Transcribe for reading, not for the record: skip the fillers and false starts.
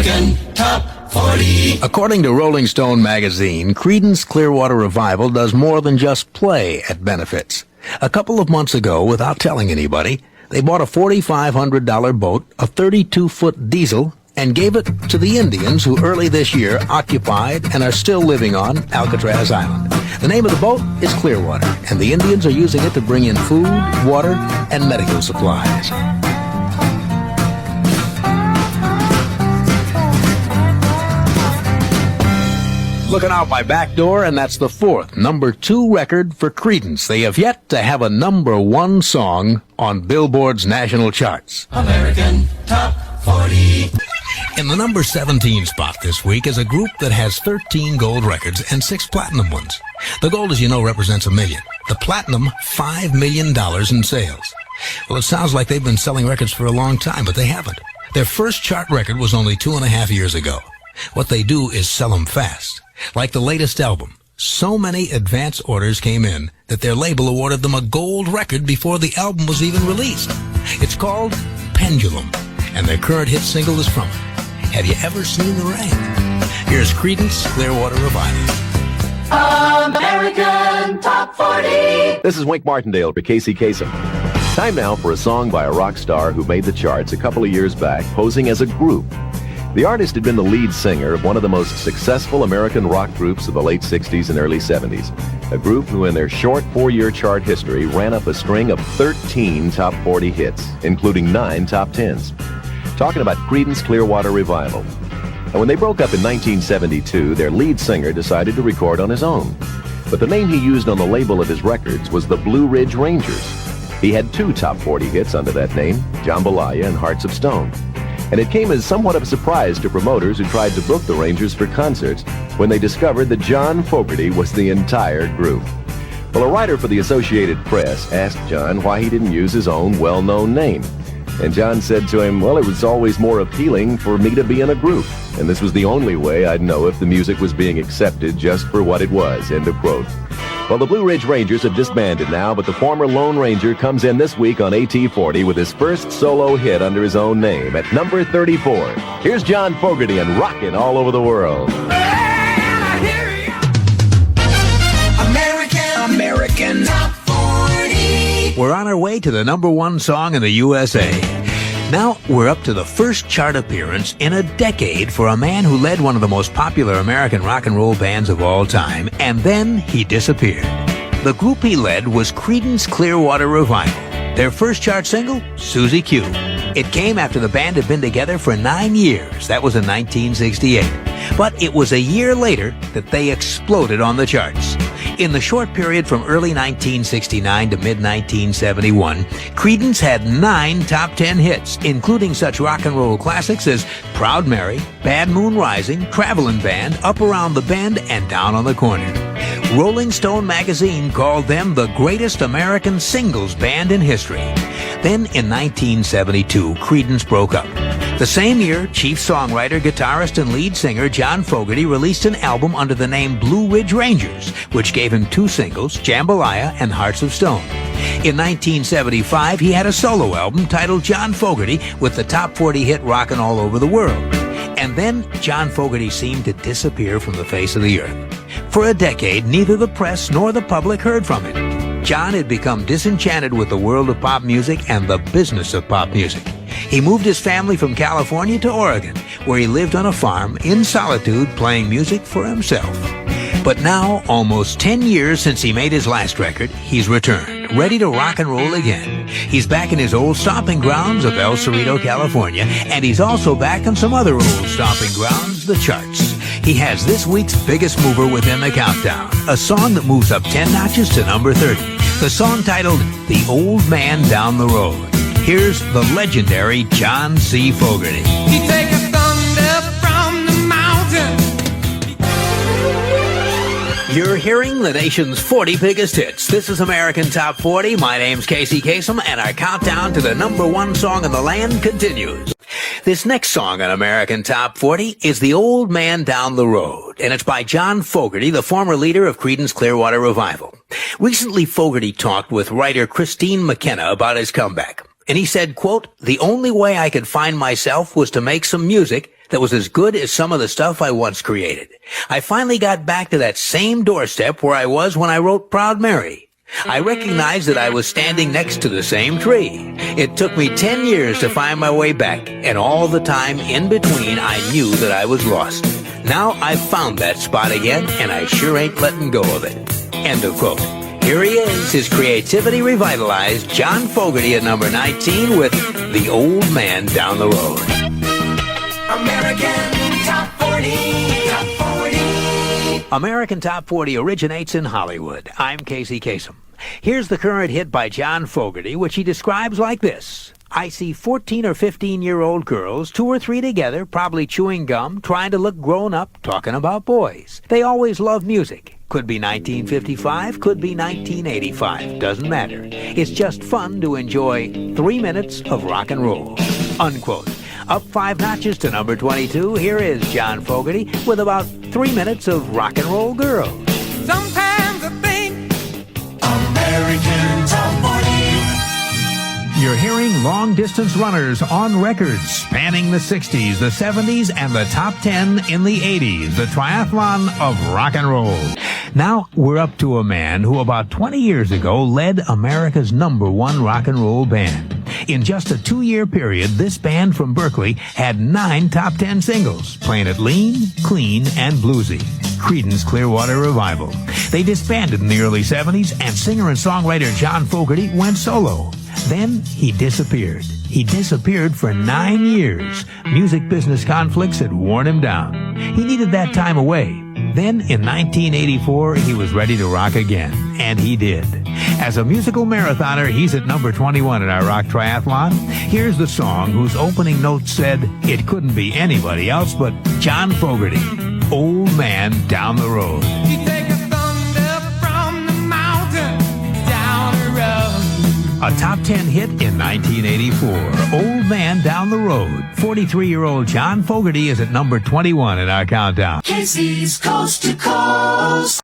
American Top 40. According to Rolling Stone magazine, Creedance Clearwater Revival does more than just play at benefits. A couple of months ago, without telling anybody, they bought a $4,500 boat, a 32-foot diesel, and gave it to the Indians who early this year occupied and are still living on Alcatraz Island. The name of the boat is Clearwater, and the Indians are using it to bring in food, water, and medical supplies. Looking out my back door, and that's the fourth #2 record for Creedance. They have yet to have a #1 song on Billboard's national charts. American Top 40. In the number 17 spot this week is a group that has 13 gold records and 6 platinum ones. The gold, as you know, represents $1 million. The platinum, $5 million in sales. Well, it sounds like they've been selling records for a long time, but they haven't. Their first chart record was only 2.5 years ago. What they do is sell them fast. Like the latest album, so many advance orders came in that their label awarded them a gold record before the album was even released. It's called Pendulum, and their current hit single is from it. Have you ever seen the rain? Here's Creedance Clearwater Revival. American Top 40. This is Wink Martindale for Kasem. Time now for a song by a rock star who made the charts a couple of years back, posing as a group. The artist had been the lead singer of one of the most successful American rock groups of the late 60s and early 70s. A group who in their short 4-year chart history ran up a string of 13 top 40 hits, including 9 top 10s. Talking about Creedance Clearwater Revival. And when they broke up in 1972, their lead singer decided to record on his own. But the name he used on the label of his records was the Blue Ridge Rangers. He had 2 top 40 hits under that name, Jambalaya and Hearts of Stone. And it came as somewhat of a surprise to promoters who tried to book the Rangers for concerts when they discovered that John Fogerty was the entire group. Well, a writer for the Associated Press asked John why he didn't use his own well-known name. And John said to him, well, it was always more appealing for me to be in a group. And this was the only way I'd know if the music was being accepted just for what it was, end of quote. Well, the Blue Ridge Rangers have disbanded now, but the former Lone Ranger comes in this week on AT40 with his first solo hit under his own name at number 34. Here's John Fogerty and Rockin' All Over the World. American Top 40. We're on our way to the #1 song in the USA. Now we're up to the first chart appearance in a decade for a man who led one of the most popular American rock and roll bands of all time, and then he disappeared. The group he led was Creedance Clearwater Revival. Their first chart single, Susie Q. It came after the band had been together for 9 years. That was in 1968. But it was a year later that they exploded on the charts. In the short period from early 1969 to mid-1971, Creedance had 9 top 10 hits, including such rock and roll classics as Proud Mary, Bad Moon Rising, Travelin' Band, Up Around the Bend, and Down on the Corner. Rolling Stone magazine called them the greatest American singles band in history. Then in 1972, Creedance broke up. The same year, chief songwriter, guitarist, and lead singer John Fogerty released an album under the name Blue Ridge Rangers, which gave him 2 singles, Jambalaya and Hearts of Stone. In 1975, he had a solo album titled John Fogerty with the top 40 hit Rockin' All Over the World. And then John Fogerty seemed to disappear from the face of the earth. For a decade, neither the press nor the public heard from him. John had become disenchanted with the world of pop music and the business of pop music. He moved his family from California to Oregon, where he lived on a farm in solitude playing music for himself. But now, almost 10 years since he made his last record, he's returned, ready to rock and roll again. He's back in his old stomping grounds of El Cerrito, California, and he's also back on some other old stomping grounds, the charts. He has this week's biggest mover within the countdown, a song that moves up 10 notches to number 30. The song titled The Old Man Down the Road. Here's the legendary John C. Fogerty. He take a thunder from the mountain. You're hearing the nation's 40 biggest hits. This is American Top 40. My name's Kasem, and our countdown to the #1 song in the land continues. This next song on American Top 40 is The Old Man Down the Road, and it's by John Fogerty, the former leader of Creedance Clearwater Revival. Recently, Fogerty talked with writer Christine McKenna about his comeback, and he said, quote, "The only way I could find myself was to make some music that was as good as some of the stuff I once created. I finally got back to that same doorstep where I was when I wrote Proud Mary. I recognized that I was standing next to the same tree. It took me 10 years to find my way back, and all the time in between I knew that I was lost. Now I've found that spot again, and I sure ain't letting go of it. End of quote. Here he is, his creativity revitalized, John Fogerty at number 19 with The Old Man Down the Road. American Top 40, Top 40. American Top 40 originates in Hollywood. I'm Kasem. Here's the current hit by John Fogerty, which he describes like this. I see 14 or 15-year-old girls, 2 or 3 together, probably chewing gum, trying to look grown up, talking about boys. They always love music. Could be 1955, could be 1985, doesn't matter. It's just fun to enjoy 3 minutes of rock and roll. Unquote. Up 5 notches to number 22, here is John Fogerty with about 3 minutes of rock and roll girls. Sometimes I think American Top 40. You're hearing long-distance runners on record spanning the 60s, the 70s, and the top 10 in the 80s, the triathlon of rock and roll. Now we're up to a man who about 20 years ago led America's #1 rock and roll band. In just a 2-year period, this band from Berkeley had 9 top 10 singles, playing it lean, clean, and bluesy. Creedance Clearwater Revival. They disbanded in the early 70s, and singer and songwriter John Fogerty went solo. Then he disappeared. He disappeared for 9 years. Music business conflicts had worn him down. He needed that time away. Then, in 1984, he was ready to rock again, and he did. As a musical marathoner, he's at number 21 in our rock triathlon. Here's the song whose opening note said it couldn't be anybody else but John Fogerty, Old Man Down the Road. you take a thunder from the mountain down the road. A top 10 hit in 1984, Old Man Down the Road. 43-year-old John Fogerty is at number 21 in our countdown. Casey's Coast to Coast.